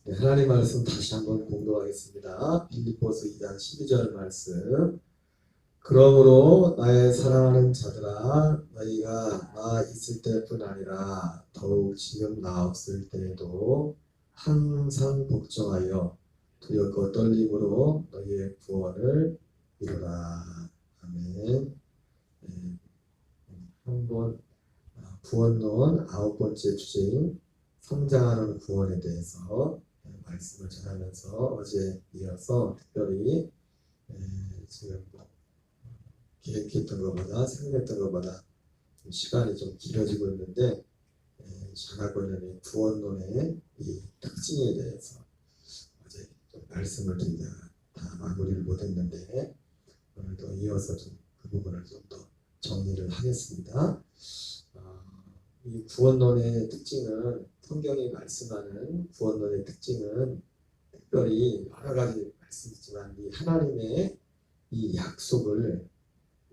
네, 하나님 말씀 다시 한번 공독하겠습니다. 빌립보서 2장 12절 말씀. 그러므로 나의 사랑하는 자들아, 너희가 나 있을 때뿐 아니라 더욱 지금 나 없을 때에도 항상 걱정하여 두렵고 떨림으로 너희의 구원을 이루라. 아멘. 네, 한번 구원론 9번째 주제인 성장하는 구원에 대해서 말씀을 전하면서 어제 이어서 특별히 지금 계획했던 것보다 생각했던 것보다 시간이 좀 길어지고 있는데 자가고 있는 구원론의 이 특징에 대해서 어제 좀 말씀을 드리다가 다 마무리를 못했는데 오늘도 이어서 좀 그 부분을 좀 더 정리를 하겠습니다. 이 구원론의 특징은 성경이 말씀하는 구원론의 특징은 특별히 여러 가지 말씀이지만 이 하나님의 이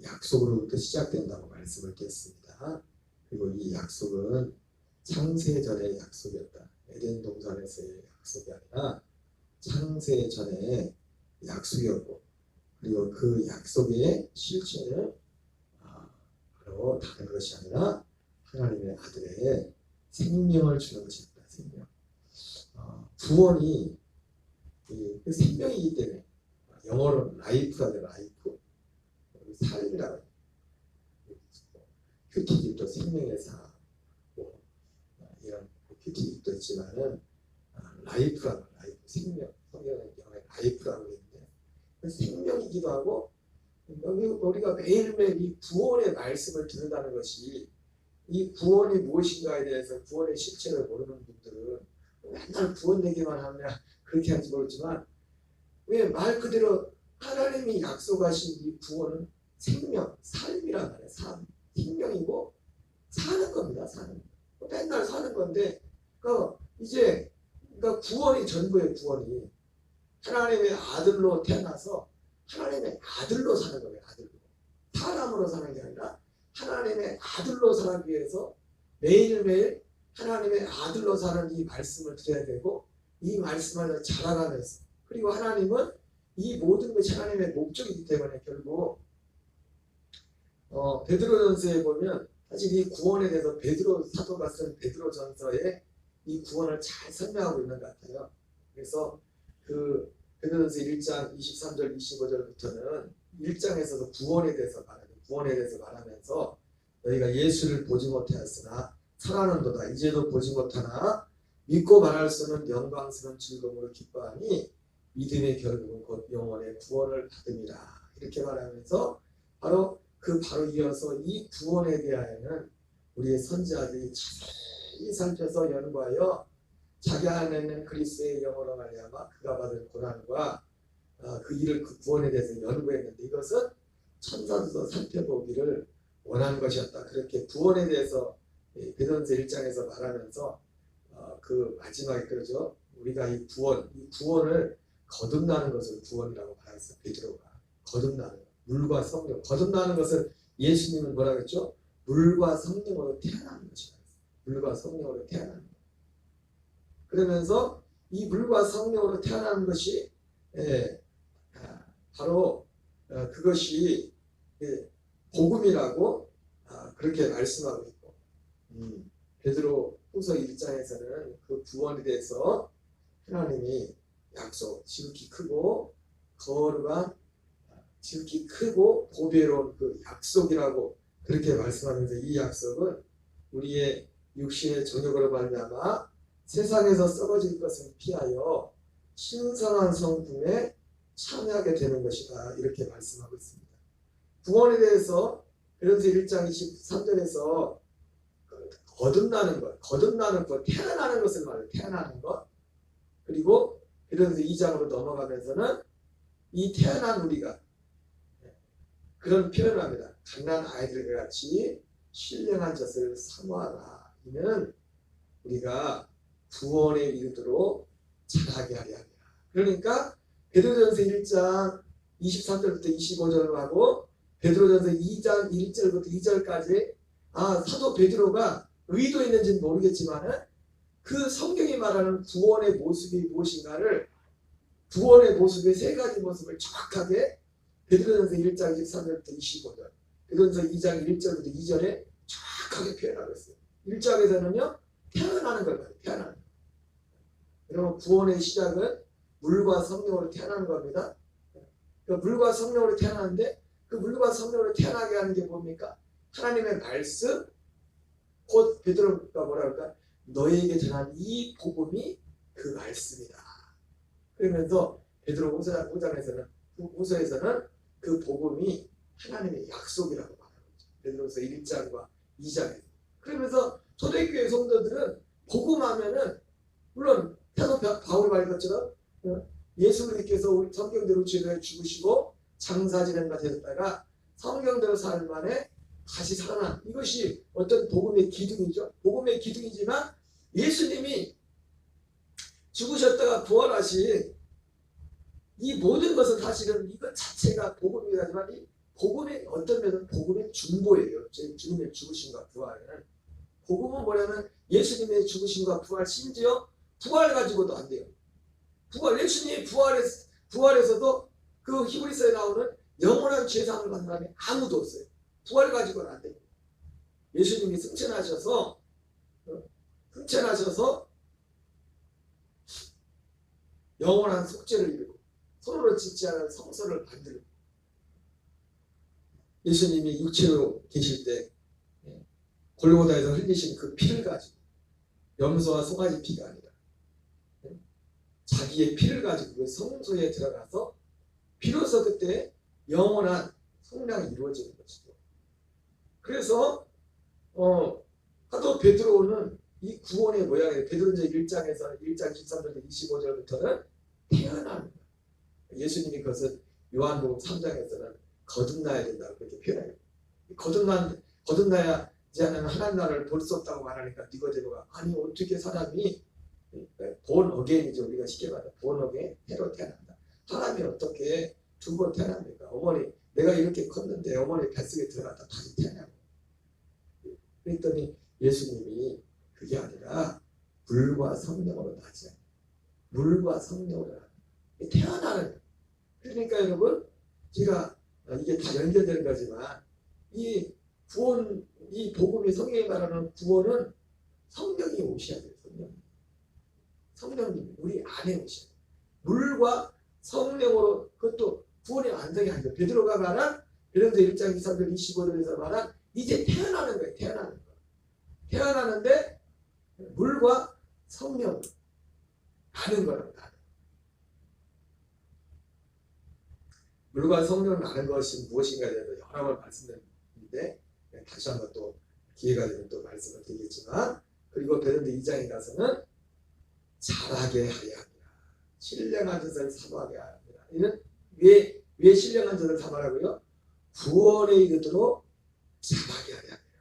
약속으로부터 시작된다고 말씀을 드렸습니다. 그리고 이 약속은 창세전의 약속이었다. 에덴 동산에서의 약속이 아니라 창세전의 약속이었고, 그리고 그 약속의 실체는 바로 다른 것이 아니라 하나님의 아들의 생명을 주는 것입니다. 생명. 구원이 그 생명이기 때문에 영어로 라이프라는 라이프, 삶이라고 큐티집도 생명의 삶, 이런 큐티집도 있지만은 라이프라는 라이프, 생명, 성경의 영어에 라이프라고 있는데 생명이기도 하고, 우리가 매일매일 이 구원의 말씀을 듣는다는 것이 이 구원이 무엇인가에 대해서 구원의 실체를 모르는 분들은 맨날 구원 얘기만 하면 그렇게 할지 모르지만 왜 말 그대로 하나님이 약속하신 이 구원은 생명, 삶이란 말이에요. 삶, 생명이고 사는 겁니다. 사는 거. 맨날 사는 건데 그러니까 구원이 전부예요. 구원이 하나님의 아들로 태어나서 하나님의 아들로 사는 거예요. 아들로. 사람으로 사는 게 아니라 하나님의 아들로 살기 위해서 매일매일 하나님의 아들로 사는 이 말씀을 드려야 되고, 이 말씀을 자라가면서, 그리고 하나님은 이 모든 것이 하나님의 목적이기 때문에 결국 베드로전서에 보면 사실 이 구원에 대해서 베드로 사도가 쓴 베드로전서에 이 구원을 잘 설명하고 있는 것 같아요. 그래서 그 베드로전서 1장 23절 25절부터는 1장에서도 구원에 대해서 말하면서 너희가 예수를 보지 못하였으나 살아는도다. 이제도 보지 못하나 믿고 말할 수 없는 영광스러운 즐거움으로 기뻐하니 믿음의 결국은 곧 영원의 구원을 받음이라. 이렇게 말하면서 바로 이어서 이 구원에 대하여는 우리의 선지자들이 자세히 살펴서 연구하여 자기 안에 있는 그리스도의 영으로 말미암아 그가 받은 고난과 그 구원에 대해서 연구했는데, 이것은 천사들도 살펴보기를 원하는 것이었다. 그렇게 구원에 대해서 베드로전서 1장에서 말하면서 그 마지막에 그러죠. 우리가 이 구원을 거듭나는 것을 구원이라고 말했어. 베드로가 거듭나는 것, 물과 성령. 거듭나는 것을 예수님은 뭐라고 했죠? 물과 성령으로 태어나는 것이다. 물과 성령으로 태어나는 것. 그러면서 이 물과 성령으로 태어나는 것이 바로 그것이 복음이라고 그렇게 말씀하고 있고, 베드로 후서 1장에서는 그 구원에 대해서 하나님이 약속, 지극히 크고 거룩한, 지극히 크고 보배로운 그 약속이라고 그렇게 말씀하면서, 이 약속은 우리의 육신의 정욕으로 말미암아 세상에서 썩어질 것을 피하여 신성한 성품에 참여하게 되는 것이다. 이렇게 말씀하고 있습니다. 구원에 대해서 베드로전서 1장 23절에서 거듭나는 것, 태어나는 것을 말해요. 태어나는 것. 그리고 베드로전서 2장으로 넘어가면서는 이 태어난 우리가 그런 표현을 합니다. 갓난 아이들과 같이 신령한 젖을 사모하라. 이는 우리가 구원에 이르도록 자라게 하려 합니다. 그러니까 베드로전서 1장 23절부터 25절로 하고 베드로전서 2장 1절부터 2절까지 사도 베드로가 의도했는지는 모르겠지만은 그 성경이 말하는 구원의 모습이 무엇인가를 구원의 모습의 세 가지 모습을 정확하게 베드로전서 1장 23절부터 25절, 베드로전서 2장 1절부터 2절에 정확하게 표현하고 있어요. 1장에서는요 태어나는 걸 봐요. 태어나는 거. 여러분 구원의 시작은 물과 성령으로 태어나는 겁니다. 그러니까 물과 성령으로 태어나는데 그 물과 성령으로 태어나게 하는 게 뭡니까? 하나님의 말씀, 곧 베드로가 뭐라 그럴까? 너에게 전한 이 복음이 그 말씀이다. 그러면서 베드로 5장에서는 그 복음이 하나님의 약속이라고 말하고 있죠. 베드로서 1장과 2장에서. 그러면서 초대교회 성도들은 복음하면은 물론 사도 바울이 말한 것처럼 예수 그리스도께서 우리 성경대로 죄를 죽으시고 장사 지낸 바 되었다가 성경대로 사흘 만에 다시 살아난, 이것이 어떤 복음의 기둥이죠. 복음의 기둥이지만 예수님이 죽으셨다가 부활하신 이 모든 것은 사실은 이것 자체가 복음이라지만 이 복음의 어떤 면은 복음의 중보예요. 제 주님의 죽으심과 부활은. 복음은 뭐냐면 예수님의 죽으심과 부활, 심지어 부활 가지고도 안 돼요. 부활, 예수님이 부활에서도 그 히브리서에 나오는 영원한 죄사함을 받는 사람이 아무도 없어요. 부활 가지고는 안 돼요. 예수님이 승천하셔서 영원한 속죄를 이루고 서로를 짓지 않은 성서를 만들고, 예수님이 육체로 계실 때 골고다에서 흘리신 그 피를 가지고, 염소와 송아지 피가 아니라 자기의 피를 가지고 그 성소에 들어가서 비로소 그때 영원한 성량이 이루어지는 것이죠. 그래서 사도 베드로는 이 구원의 모양이에요. 베드로전서 1장에서 1장 13절부터 25절부터는 태어나는 거예요. 예수님이 그것을 요한복음 3장에서는 거듭나야 된다고 그렇게 표현해요. 거듭나야 이제 하나님 나라를 볼 수 없다고 말하니까 니고데모가 아니 어떻게 사람이 본 어게인이죠. 우리가 쉽게 말해 본 어게인, 새로 태어난다. 사람이 어떻게 두 번 태어납니까? 어머니 내가 이렇게 컸는데 어머니 뱃속에 들어갔다 다시 태어나고. 그랬더니 예수님이 그게 아니라 물과 성령으로 나지 않아요. 물과 성령으로 태어나는. 그러니까 여러분 제가 이게 다 연결되는 거지만 이 구원, 이 복음이 성경이 말하는 구원은 성령이 오셔야 돼요. 성령님 우리 안에 오셔야 돼요. 물과 성령으로, 그것도 구원의 완성이 아니죠. 베드로가 말한 베드로전서 1장 23절 25절에서 말한 이제 태어나는 거예요. 태어나는데 물과 성령 아는 거랍니다. 물과 성령을 아는 것이 무엇인가에 대해서 여러 번 말씀드렸는데 다시 한번 또 기회가 되면 또 말씀을 드리겠지만, 그리고 베드로전서 2장에 가서는 잘하게 하려 합니다. 신령한 자를 사모하게 합니다. 이는 왜 신령한 자를 사모하라고요? 구원에 이르도록 잘하게 하려 합니다.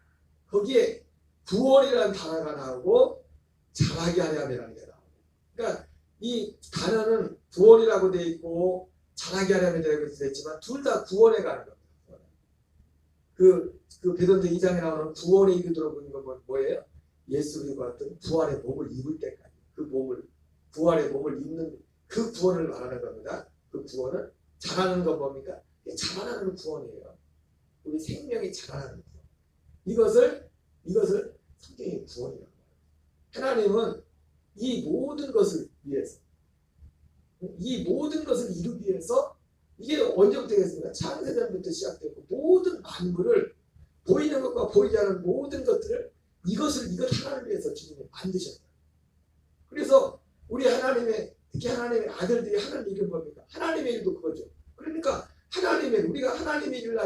거기에 구원이라는 단어가 나오고 잘하게 하려 함이라는 게 나옵니다. 그러니까 이 단어는 구원이라고 되어 있고 잘하게 하려 함이라고 되어 있지만 둘 다 구원에 가는 겁니다. 그 베드로전서 2장에 나오는 구원에 이르도록 하는 건 뭐예요? 예수 그리스도와 같은 부활의 몸을 입을 때까지 부활의 몸을 입는 그 구원을 말하는 겁니다. 그 구원은 자라는 건 뭡니까? 자라나는 구원이에요. 우리 생명이 자라나는 구원. 이것을 성경의 구원이라고 합니다. 하나님은 이 모든 것을 위해서, 이 모든 것을 이루기 위해서, 이게 언제부터 되겠습니까? 창세전부터 시작되고 모든 만물을, 보이는 것과 보이지 않는 모든 것들을 이것 하나를 위해서 주님이 만드셨다. 그래서 우리 특히 하나님의 아들들이 하는 일은 뭡니까? 하나님의 일도 그거죠. 그러니까 우리가 하나님의 일을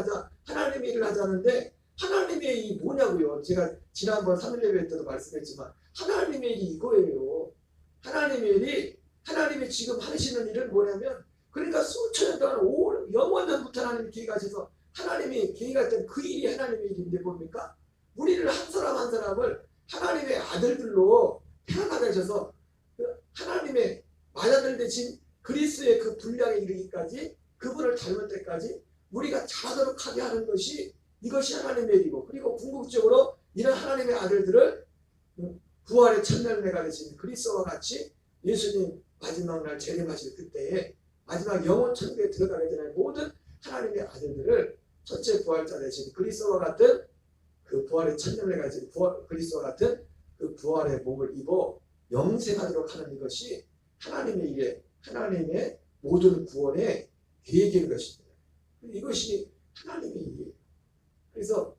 하자는데 하나님의 일이 뭐냐고요. 제가 지난번 3일 예배 때도 말씀했지만 하나님의 일이 이거예요. 하나님이 지금 하시는 일은 뭐냐면, 그러니까 수천 년 동안 영원전부터 하나님이 계획하셔서 하나님이 계획했던 그 일이 하나님의 일인데 뭡니까? 우리를 한 사람 한 사람을 하나님의 아들들로 태어나게 하셔서 하나님의 맏아들 대신 그리스도의 그 분량에 이르기까지, 그분을 닮을 때까지 우리가 자라도록 하게 하는 것이, 이것이 하나님의 일이고, 그리고 궁극적으로 이런 하나님의 아들들을 부활의 첫 열매가 되신 그리스도와 같이 예수님 마지막 날 재림하실 그때에 마지막 영원 천국에 들어가게 되는 모든 하나님의 아들들을 첫째 부활자 되신 그리스도와 같은 그 부활의 첫 열매가 되신 그리스도와 같은 그 부활의 몸을 입어 영생하도록 하는 이것이 하나님의 일에 하나님의 모든 구원의 계획인 것입니다. 이것이 하나님의 일이에요. 그래서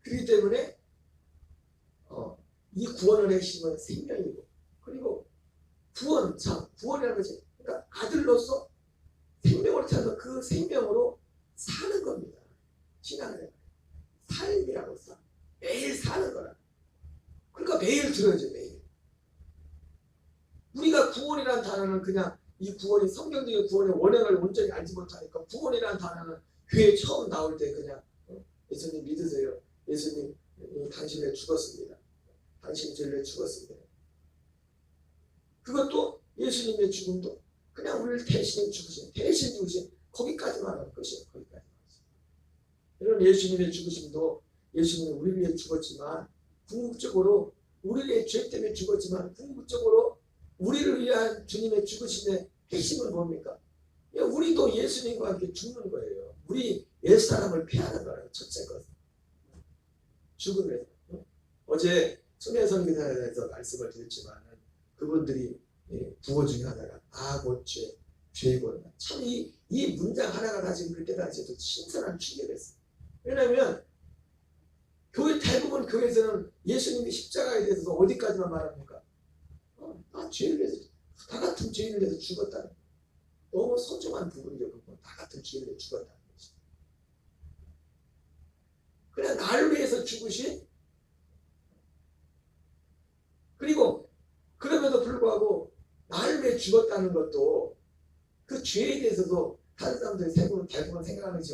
그렇기 때문에 이 구원의 핵심은 생명이고, 그리고 구원이라는 것이 그러니까 아들로서 생명을 태어나서 그 생명으로 사는 겁니다. 신앙은 삶이라고 매일 사는 거라. 그러니까 매일 들어야죠. 매일. 우리가 구원이라는 단어는 그냥 이 구원이 성경적인 구원의 원형을 온전히 알지 못하니까 구원이라는 단어는 교회 처음 나올 때 그냥 예수님 믿으세요. 예수님 당신을 죽었습니다. 당신이 저를 위해 죽었습니다. 그것도 예수님의 죽음도 그냥 우리를 대신 죽으신 거기까지만 하는 것이에요. 거기까지만. 여러분 예수님의 죽으심도 예수님이 우리를 위해 죽었지만 궁극적으로 우리의 죄 때문에 죽었지만 궁극적으로 우리를 위한 주님의 죽으심의 핵심은 뭡니까? 우리도 예수님과 함께 죽는 거예요. 우리 옛사람을 패하는 거예요. 첫째 것은. 죽음에. 어제 손혜선 기사에서 말씀을 드렸지만 그분들이 구호 중에 하나가 아고죄, 죄고 참 이 문장 하나가 사실 그때 당시에도 신선한 충격이었어요. 왜냐하면 대부분 교회에서는 예수님이 십자가에 대해서 어디까지만 말합니까? 죄를 위해서 다 같은 죄를 위해서 죽었다는 너무 소중한 부분이죠. 다 같은 죄를 위해서 죽었다는 것이. 그냥 나를 위해서 죽으신 그리고 그럼에도 불구하고 나를 위해 죽었다는 것도 그 죄에 대해서도 다른 사람들이 대부분 생각하는 것이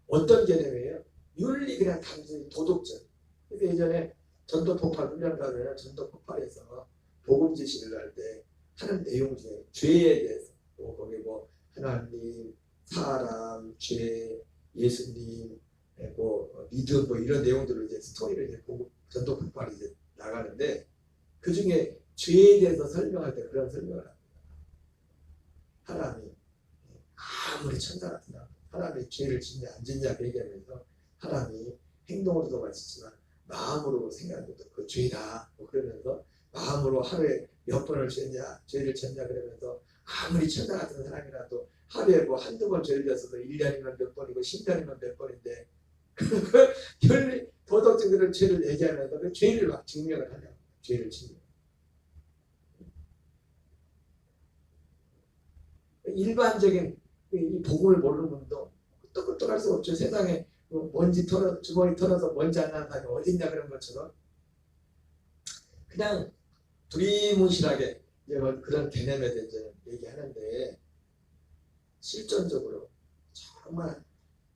어떤 개념이에요? 윤리 그냥 단순히 도덕적. 그래서 예전에 전도폭발 훈련 가면 전도폭발에서 복음 지시를 할 때 하는 내용 중에 죄에 대해서 거기 하나님, 사람, 죄, 예수님, 믿음 이런 내용들을 이제 스토리를 이제 전도폭발이 이제 나가는데 그 중에 죄에 대해서 설명할 때 그런 설명을 합니다. 사람이 아무리 천사 같은 사람이 죄를 짓냐 안 짓냐 얘기하면서 사람이 행동으로도 마치지만 마음으로 생각하는 것도 그 죄다 그러면서 마음으로 하루에 몇 번을 죄를 짓냐 그러면서 아무리 천사 같은 사람이라도 하루에 한두 번 죄를 졌어도 1년이면 몇 번이고 10년이면 몇 번인데 그 도덕적인 죄를 얘기하면서 그 죄를 막 증명을 하냐고. 죄를 증명. 일반적인 이 복음을 모르는 분도 끄떡끄떡할 수 없죠. 세상에 주머니 털어서 먼지 안 나는 사람이 어딨냐 그런 것처럼 그냥 두리뭉실하게 그런 개념에 대해서 얘기하는데 실전적으로 정말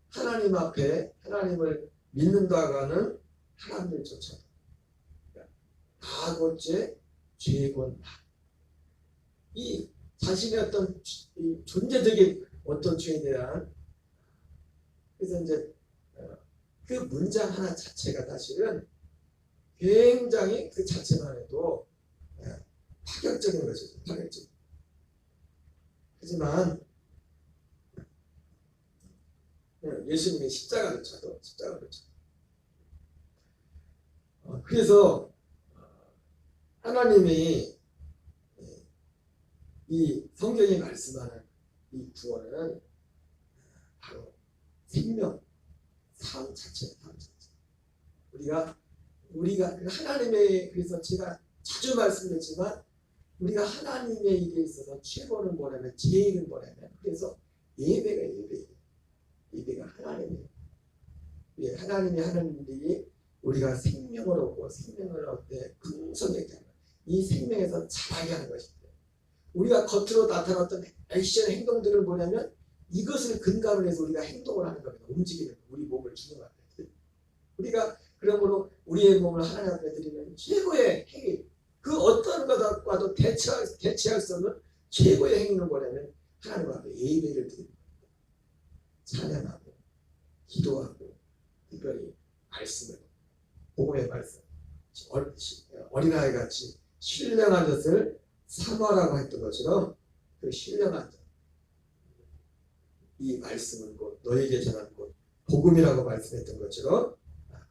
하나님 앞에 하나님을 믿는다가는 사람들조차도 다고죄 죄곤 이 자신의 어떤 이 존재적인 어떤 죄에 대한 그래서 이제 그 문장 하나 자체가 사실은 굉장히 그 자체만 해도 파격적인 것이죠. 파격적. 하지만 예수님의 십자가를 쳐도 그래서 하나님이 이 성경이 말씀하는 이 구원은 바로 생명, 삶 자체. 우리가 하나님의 그래서 제가 자주 말씀드렸지만 우리가 하나님의 일에 있어서 최고는 뭐냐면 제일은 뭐냐면 그래서 예배가 하나님이에요. 예, 하나님이 하는 일이 우리가 생명을 얻고 생명을 얻되 풍성하게 하는 이 생명에서 자라게 하는 것입니다. 우리가 겉으로 나타났던 액션 행동들은 뭐냐면 이것을 근간으로 해서 우리가 행동을 하는 겁니다. 움직이는 우리 몸을 주는 겁니다. 우리가 그러므로 우리의 몸을 하나님 앞에 드리는 최고의 행위 그 어떤 것과도 대체할 수 없는 최고의 행위는 뭐냐면 하나님 앞에 예배를 드립니다. 찬양하고 기도하고 특별히 말씀을, 복음의 말씀, 어린아이 같이 신령한 것을 사모하라고 했던 것처럼 그 신령한 것, 이 말씀은 곧 너에게 전한 곧 복음이라고 말씀했던 것처럼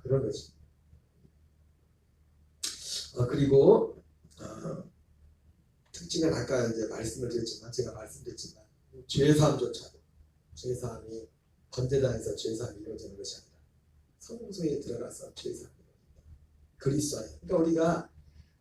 그런 것입니다. 그리고 특징은 아까 이제 말씀을 드렸지만 제가 말씀드렸지만 죄사함조차도 죄사함이 번제단에서 죄사함이 이루어지는 것이 아니라 성소에 들어가서 죄사함이 이루어진다. 그리스도 안에. 그러니까 우리가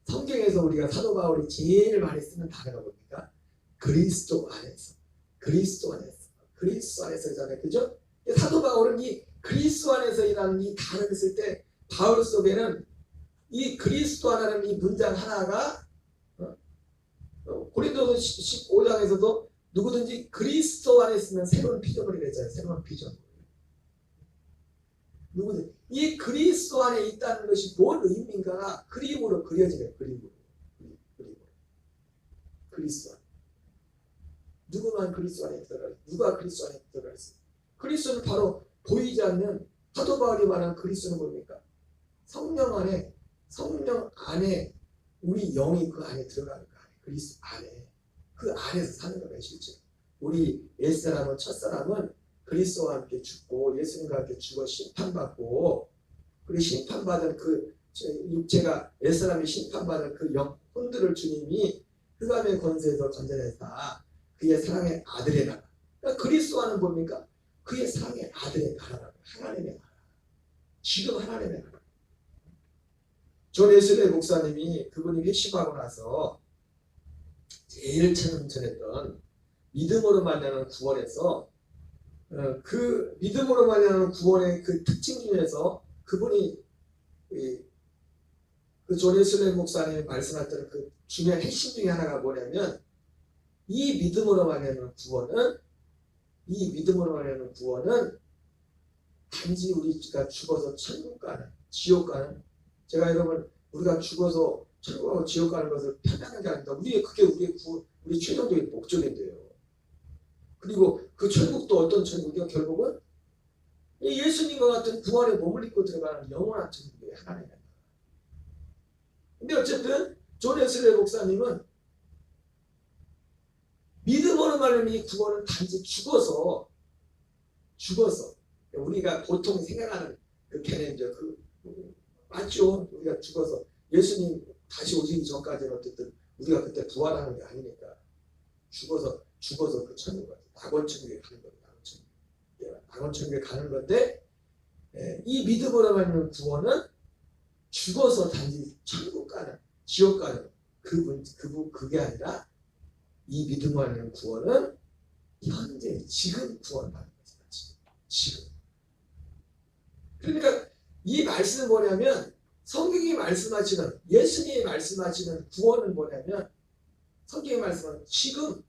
성경에서 우리가 사도 바울이 제일 많이 쓰는 단어가 뭡니까? 그리스도 안에서. 그리스도 안에서. 그리스도 안에서잖아요. 그죠? 사도 바울은 이 그리스도 안에서이라는 이 단어를 쓸 때 바울 속에는 이 그리스도 안이라는 이 문장 하나가 고린도서 15장에서도 누구든지 그리스도 안에 있으면 새로운 피조물이 되잖아요. 새로운 피조물. 누구든 이 그리스도 안에 있다는 것이 뭔 의미인가? 그림으로 그려지네요. 그림으로. 그리스도 안에. 누구만 그리스도 안에 들어가? 누가 그리스도 안에 들어가 있어요? 그리스도는 바로 보이지 않는 사도 바울이 말하는 그리스도는 뭡니까? 성령 안에 우리 영이 그 안에 들어가는 거 아니에요. 그리스도 안에. 그 안에서 사는 거예요. 실제. 우리 옛사람은 첫사람은 그리스도와 함께 죽고 예수님과 함께 죽어 심판받고 그리고 심판받은 그 육체가 옛사람이 심판받은 그 영혼들을 주님이 흑암의 권세에서 건져내사 그의 사랑의 아들의 나라. 그러니까 그리스도와는 뭡니까? 그의 사랑의 아들의 나라라고. 하나님의 나라. 지금 하나님의 나라. 존 웨슬리 목사님이 그분이 회심하고 나서 제일 처음 전했던 믿음으로 말미암은 구원에서 그 믿음으로 말미암은 구원의 그 특징 중에서 그분이 그 존 웨슬리 목사님이 말씀하셨던 그 중요한 핵심 중에 하나가 뭐냐면 이 믿음으로 말미암은 구원은 단지 우리가 죽어서 천국 가는 지옥 가는 제가 여러분 우리가 죽어서 천국하고 지옥 가는 것을 편하는 게 아닙니다. 그게 우리 최종적인 목적인데요. 그리고 그 천국도 어떤 천국이요? 결국은 예수님과 같은 구원에 몸을 입고 들어가는 영원한 천국이에요. 하나님의 나라. 근데 어쨌든 존 웨슬리 목사님은 믿음으로 말하면 이 구원은 단지 죽어서 우리가 보통 생각하는 그 개념이죠. 맞죠? 우리가 죽어서 예수님 다시 오시기 전까지는 어쨌든 우리가 그때 부활하는 게 아니니까 죽어서 그 천국 가서 낙원 천국에 가는 겁니다. 낙원 천국에 가는 건데 이 믿음으로 말하는 구원은 죽어서 단지 천국 가는 지옥 가는 그게 아니라 이 믿음으로 말하는 구원은 현재 지금 구원받는 거죠. 지금. 그러니까 이 말씀은 뭐냐면 성경이 말씀하시는 예수님이 말씀하시는 구원은 뭐냐면 성경이 말씀하는 지금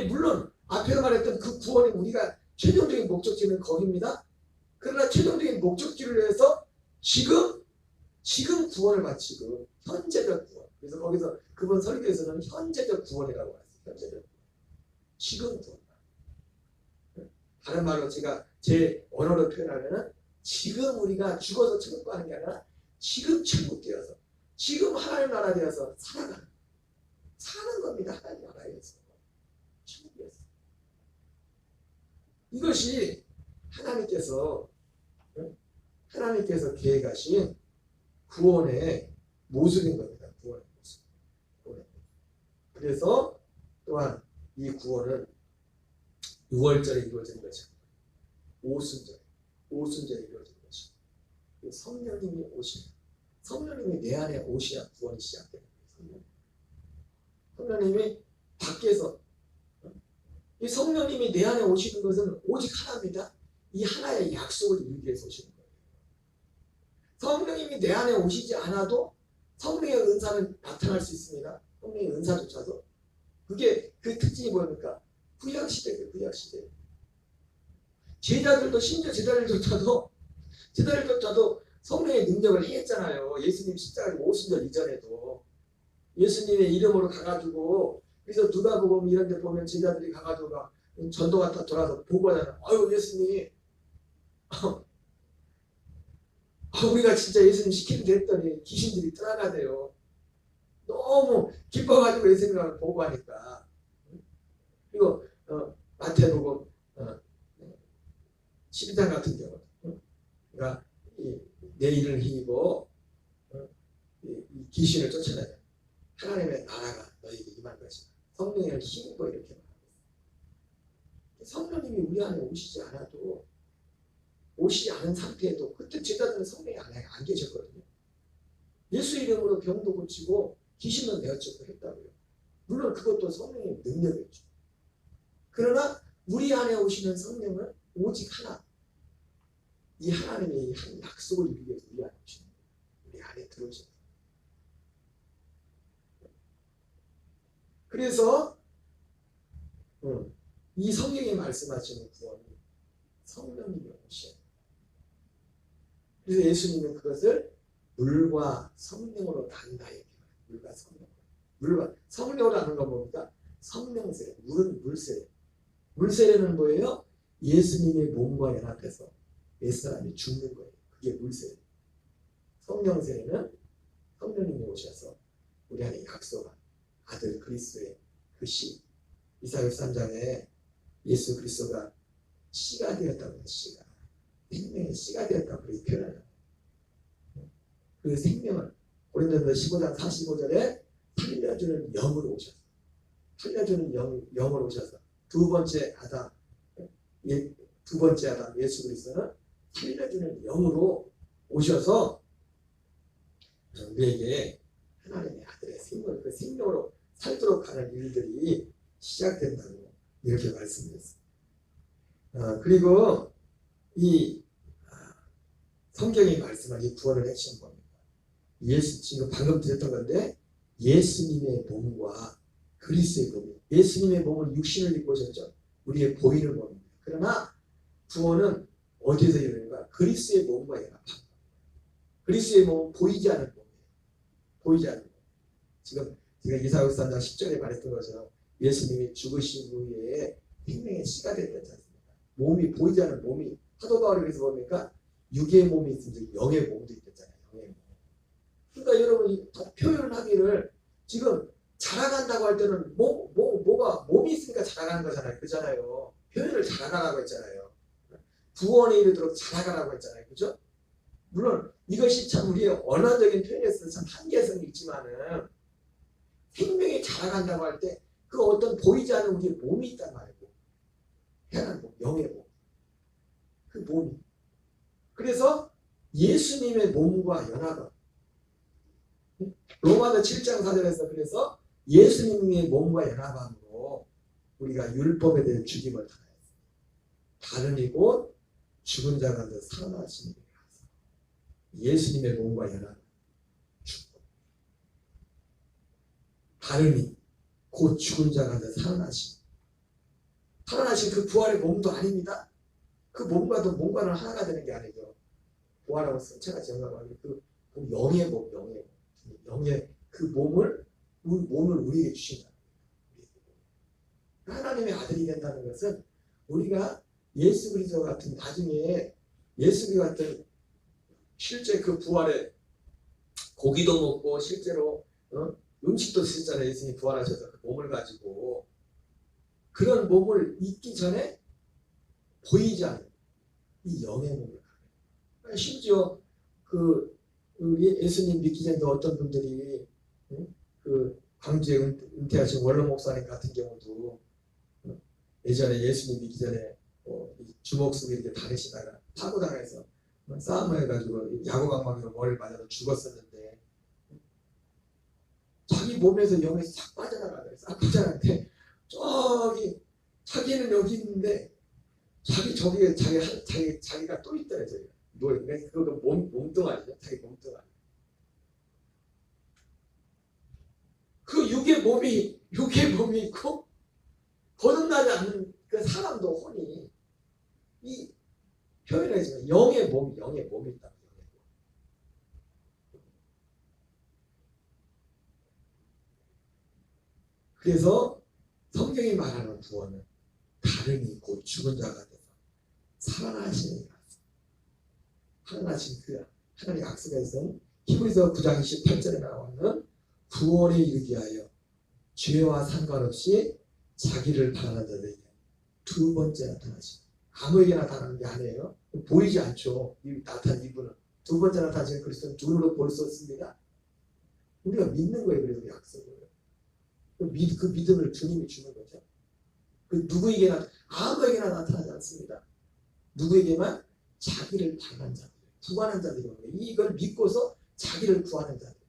물론 앞에 말했던 그 구원이 우리가 최종적인 목적지는 거기입니다. 그러나 최종적인 목적지를 위해서 지금 구원을 마치고 현재적 구원. 그래서 거기서 그분 설교에서는 현재적 구원이라고 했어요. 현재적 구원. 지금 구원. 다른 말로 제가 제 언어로 표현하면은 지금 우리가 죽어서 천국 가는 게 아니라 지금 천국 되어서 지금 하나님 나라 되어서 사는 겁니다. 하나님 나라에서 천국에서 이것이 하나님께서 계획하신 구원의 모습인 겁니다. 구원의 모습. 그래서 또한 이 구원은 6월절에 이루어지는 것입니다. 오순절에 이루어지는 것입니다. 성령님이 오시는 성령님이 내 안에 오셔야 구원이 시작되는 거예요. 성령님이 밖에서 이 성령님이 내 안에 오시는 것은 오직 하나입니다. 이 하나의 약속을 이루기 위해서 오시는 거예요. 성령님이 내 안에 오시지 않아도 성령의 은사는 나타날 수 있습니다. 성령의 은사조차도 그게 그 특징이 뭡니까? 구약시대예요. 구약시대. 제자들도 심지어 제자들조차도 성령의 능력을 행했잖아요. 예수님 십자가 오순절 이전에도 예수님의 이름으로 가가지고 그래서 누가복음 이런 데 보면 제자들이 가가지고 전도 갔다 돌아서 보고 하잖아요. 아유 예수님 우리가 진짜 예수님 시키는 대 했더니 귀신들이 떠나가대요. 너무 기뻐가지고 예수님을 보고 하니까. 그리고 마태복음 12장 같은 경우, 그러니까 내 일을 힘입어 이 귀신을 쫓아내요. 하나님의 나라가 너에게 임할 것이다. 성령을 힘입어 이렇게 말합니다. 성령님이 우리 안에 오시지 않아도, 오시지 않은 상태에도 그때 제자들은 성령이 안에 안 계셨거든요. 예수 이름으로 병도 고치고 귀신은 내어쫓고 했다고요. 물론 그것도 성령의 능력이었죠. 그러나 우리 안에 오시는 성령은 오직 하나, 이 하나님의 한 약속을 이루기 위해서 우리 안에 오시는 거예요. 우리 안에 들어오셔서. 그래서 이 성경이 말씀하시는 구원이 성령님이 오셔요. 그래서 예수님은 그것을 물과 성령으로 난다 이렇게 말해요. 물과 성령. 물과 성령으로 하는 건 뭡니까? 성령세례. 물은 물세례. 물세례는 뭐예요? 예수님의 몸과 연합해서 옛사람이 죽는 거예요. 그게 물세례. 성령세례는 성령님이 오셔서 우리 안에 약속한 아들 그리스도의 그 씨. 이사야 3장에 예수 그리스도가 씨가 되었다고 해요. 씨가. 생명의 씨가 되었다고 그렇게 표현하는 그 생명을 고린도서 15장 45절에 살려주는 영으로 오셔서, 살려주는 영으로 오셔서 두 번째 아담 예수 그리스도는 살려주는 영으로 오셔서 우리에게 하나님의 아들의 생명을, 그 생명으로 살도록 하는 일들이 시작된다고 이렇게 말씀드렸습니다. 그리고 이 성경이 말씀한 이 구원을 핵심 뭡니까? 지금 방금 드렸던 건데, 예수님의 몸과 그리스도의 몸이, 예수님의 몸은 육신을 입고 오셨죠. 우리의 보이는 몸입니다. 그러나 구원은 어디에서 이루어지는가? 그리스도의 몸과 연합합니다. 그리스도의 몸은 보이지 않는 몸이에요. 보이지 않는 몸. 지금 제가 이사야 3장 10절에 말했던 것처럼 예수님이 죽으신 후에 생명의 씨가 됐다지 않습니까? 몸이 보이지 않는 몸이, 사도 바울이 그래서 뭡니까? 육의 몸이 있으면 영의 몸도 있겠잖아요. 영의 몸. 그러니까 여러분이 표현하기를 지금 자라간다고 할 때는 뭐가 몸이 있으니까 자라가는 거잖아요. 그렇잖아요. 표현을 자라가라고 했잖아요. 구원에 이르도록 자라가라고 했잖아요. 그죠? 물론 이것이 참 우리의 언어적인 표현에서 참 한계성이 있지만은 생명이 자라간다고 할 때 그 어떤 보이지 않는 우리의 몸이 있단 말이고, 태어난 몸, 영의 몸, 그 몸이. 그래서 예수님의 몸과 연합은 로마서 7장 4절에서 그래서 예수님의 몸과 연합함으로 우리가 율법에 대해 죽임을 당하였습니다. 다름이 곧 죽은 자 가운데 살아나시는 분이 가서 예수님의 몸과 연합 죽고, 다름이 곧 죽은 자 가운데 살아나신 그 부활의 몸도 아닙니다. 그 몸과는 하나가 되는 게 아니죠. 부활하고 성체가 정합하는 그 영의 몸, 영의 그 몸을 우리에게 주신다. 하나님의 아들이 된다는 것은 우리가 예수 그리스도 같은, 나중에 예수 그리스도 같은 실제 그 부활에 고기도 먹고 실제로 음식도 드셨잖아요. 예수님이 부활하셔서 그 몸을 가지고 그런 몸을 잊기 전에 보이지 않는 이 영의 몸을 가요. 심지어 그 예수님 믿기 전에도 어떤 분들이 그 광주에 은퇴하신 원로 목사님 같은 경우도 예전에 예수님 믿기 전에 주먹 쓰고 이렇게 다니시다가 사고 당해서 싸움을 해가지고 야구방망이로 머리를 맞아서 죽었었는데, 자기 몸에서 영이 싹 빠져나가더래. 싹 빠져나가는데 저기 자기는 여기 있는데 자기가 또 있더래. 그거 몸뚱아리죠. 자기 몸뚱아리. 그 육의 몸이 있고 거듭나지 않는 그 사람도 혼이, 이 표현하지만 영의 몸이 있다. 그래서 성경이 말하는 구원은 다름이 곧 죽은 자가 돼서 살아나시는 것 같습니다. 살아나신 그 하나님 약속에서는 히브리서 9장 28절에 나오는 구원에 이르기 위하여 죄와 상관없이 자기를 바라는 자들에게 두 번째 나타나시. 아무에게 나타나는 게 아니에요. 보이지 않죠. 나타난 이분은. 두 번째 나타나시는 그리스도는 눈으로 볼 수 없습니다. 우리가 믿는 거예요. 그래서 약속을. 그 믿음을 주님이 주는 거죠. 그 누구에게나 아무에게나 나타나지 않습니다. 누구에게만 자기를 바라는 자들, 구하는 자들이 이걸 믿고서 자기를 구하는 자들.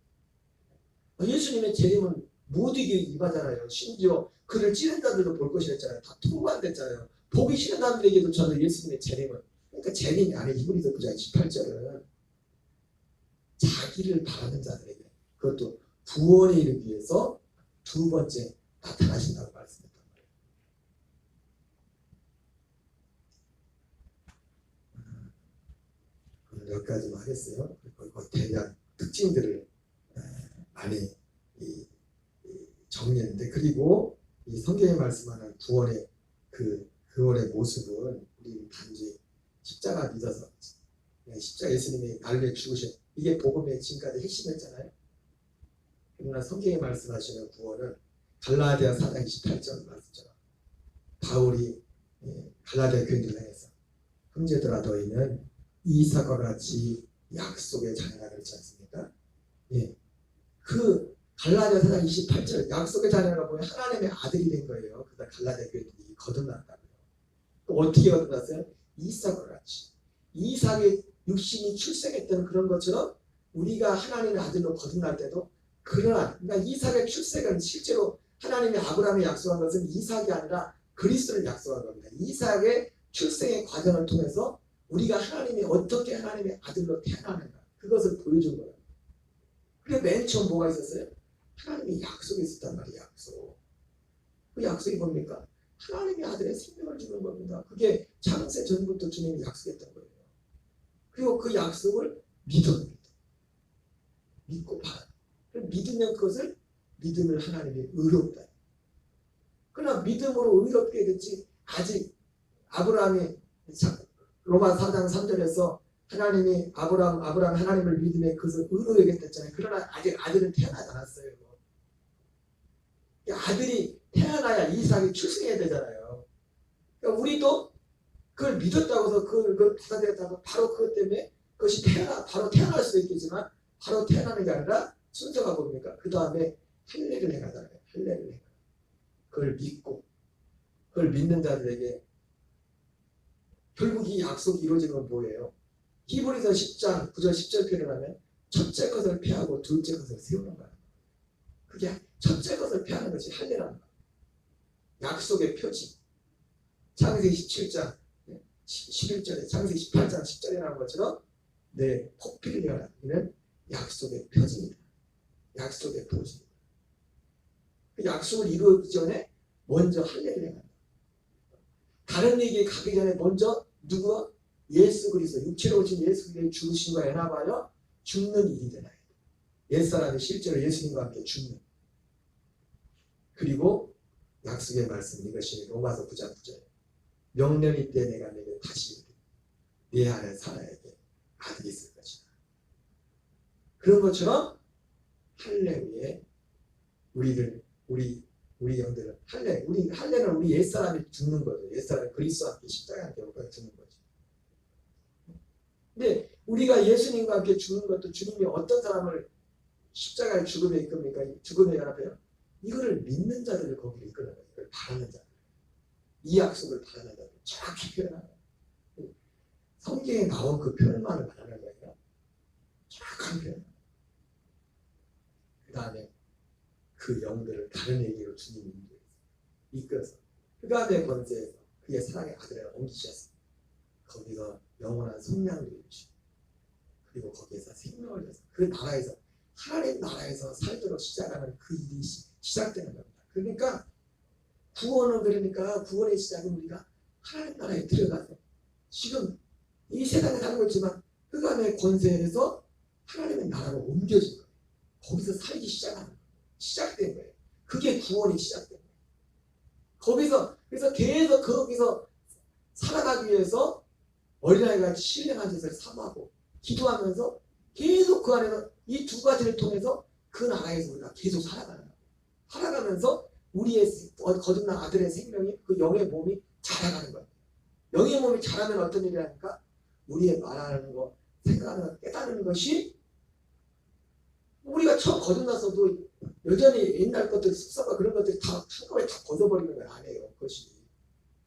예수님의 재림은 모두에게 임하잖아요. 심지어 그를 찌른 자들도 볼 것이라 했잖아요. 다 통과됐잖아요. 보기 싫은 사람들에게도 저는 예수님의 재림은, 그러니까 재림이 아니에요. 히브리서 9장 18절은 자기를 바라는 자들에게, 그것도 구원에 이르기 위해서 두 번째 나타나신다고 말씀했단 말이에요. 오늘 여기까지만 하겠어요. 그 대략 특징들을 많이 정리했는데, 그리고 이 성경에 말씀하는 구원의 구원의 모습은 우리 단지 십자가 믿어서, 십자가 예수님이 날려 죽으신 이게 복음의 지금까지 핵심이었잖아요. 그러나 성경에 말씀하시는 구원은 갈라디아 4장 28절 말씀처럼 바울이 갈라디아 교인들을 향해서 형제들아 너희는 이삭과 같이 약속의 자녀라 그렇지 않습니까? 예. 그 갈라디아 4장 28절 약속의 자녀가 보면 하나님의 아들이 된 거예요. 그러다 갈라디아 교인들이 거듭났다고요. 또 어떻게 거듭났어요? 이삭과 같이. 이삭의 육신이 출생했던 그런 것처럼 우리가 하나님의 아들로 거듭날 때도 그러나 이삭의 출생은 실제로 하나님이 아브라함에 약속한 것은 이삭이 아니라 그리스도를 약속한 겁니다. 이삭의 출생의 과정을 통해서 우리가 하나님이 어떻게 하나님의 아들로 태어나는가 그것을 보여준 거예요. 그래 맨 처음 뭐가 있었어요? 하나님이 약속이 있었단 말이에요. 약속. 그 약속이 뭡니까? 하나님의 아들의 생명을 주는 겁니다. 그게 창세 전부터 주님이 약속했던 거예요. 그리고 그 약속을 믿어냅니다. 믿고 받아. 믿으면 그것을 믿음을 하나님이 의롭다. 그러나 믿음으로 의롭게 됐지 아직 아브라함이 로마 4장 3절에서 하나님이 아브라함 하나님을 믿음에 그것을 의로 여겼댔잖아요. 그러나 아직 아들은 태어나지 않았어요. 아들이 태어나야 이삭이 출생해야 되잖아요. 그러니까 우리도 그걸 믿었다고 해서 그걸 받아들였다고 바로 그것 때문에 그것이 바로 태어날 수도 있겠지만 바로 태어나는 게 아니라 순서가 뭡니까? 그 다음에 할례를 행하잖아요. 할례를 행하. 그걸 믿고 그걸 믿는 자들에게 결국 이 약속이 이루어지는 건 뭐예요? 히브리서 10장 9절 10절 표현하면 첫째 것을 폐하고 둘째 것을 세우는 거예요. 그게 첫째 것을 폐하는 것이 할례라는 거예요. 약속의 표지. 창세기 17장 11절에 창세기 18장 10절에 나온 것처럼 내 포피를 열어는 약속의 표지입니다. 약속의 표지입니다. 그 약속을 이루기 전에 먼저 할례를 행한다. 다른 얘기에 가기 전에 먼저 누구와? 예수 그리스도 육체로 오신 예수 그리스도의 죽으심과 연합하여 죽는 일이 되나요? 옛사람이 실제로 예수님과 함께 죽는. 그리고 약속의 말씀 이것이 로마서 9장 9절 명령이 때 내가 내게 다시 내 안에 사라에게 아들이 있을 것이다. 그런 것처럼 할례 위에 우리 영들은 할례는 우리 옛사람이 죽는 거죠. 옛사람이 그리스도와 함께 십자가에 함께 죽는 거죠. 근데 우리가 예수님과 함께 죽는 것도 주님이 어떤 사람을 십자가의 죽음에 이끕니까? 죽음에 연합해요. 이거를 믿는 자들을 거기로 이끄는 거예요. 이걸 바라는 자들. 이 약속을 바라는 자들. 정확히 표현하는 거예요. 성경에 나온 그 표현만을 말하는 거예요. 정확한 표현. 그 다음에 그 영들을 다른 얘기로 주님이 이끌어서 그 다음에 권세에서 그의 사랑의 아들을 옮기셨어요. 거기서 영원한 성량을 이루시고 그리고 거기에서 생명을 줘서 그 나라에서 하나님 나라에서 살도록 시작하는 그 일이 시작되는 겁니다. 그러니까 구원의 시작은 우리가 하나님 나라에 들어가서 지금 이 세상에 살고 있지만 흑암의 권세에서 하나님의 나라로 옮겨진 거예요. 거기서 살기 시작된 거예요. 그게 구원이 시작된 거예요. 그래서 계속 거기서 살아가기 위해서 어린아이가 신령한 짓을 삼하고 기도하면서 계속 그 안에서 이 두 가지를 통해서 그 나라에서 우리가 계속 살아가면서 우리의 거듭난 아들의 생명이 그 영의 몸이 자라가는 거예요. 영의 몸이 자라면 어떤 일이 하니까 우리의 말하는 거, 생각하는 거, 깨달는 것이 우리가 처음 거듭나서도 여전히 옛날 것들, 습성과 그런 것들이 다 한꺼번에 다 벗어버리는 건 아니에요. 그것이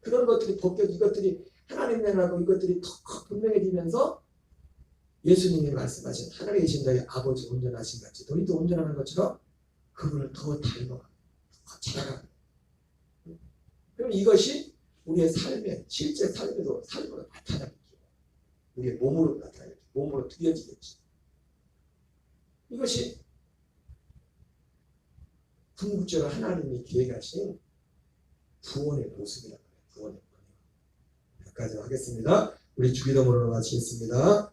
그런 것들이 이것들이 하나님 나라고 이것들이 더 분명해지면서 예수님이 말씀하신 하늘에 계신 너희 아버지 온전하신 같이 너희도 온전하는 것처럼 그분을 더 닮아가고 더 자라가는 거예요. 그럼 이것이 우리의 삶에 실제 삶으로 나타나겠죠. 우리의 몸으로 나타나겠죠. 몸으로 드려지겠죠. 이것이 궁극적으로 하나님이 계획하신 구원의 모습이라고 해요. 구원의 모습. 여기까지 하겠습니다. 우리 주기도문으로 마치겠습니다.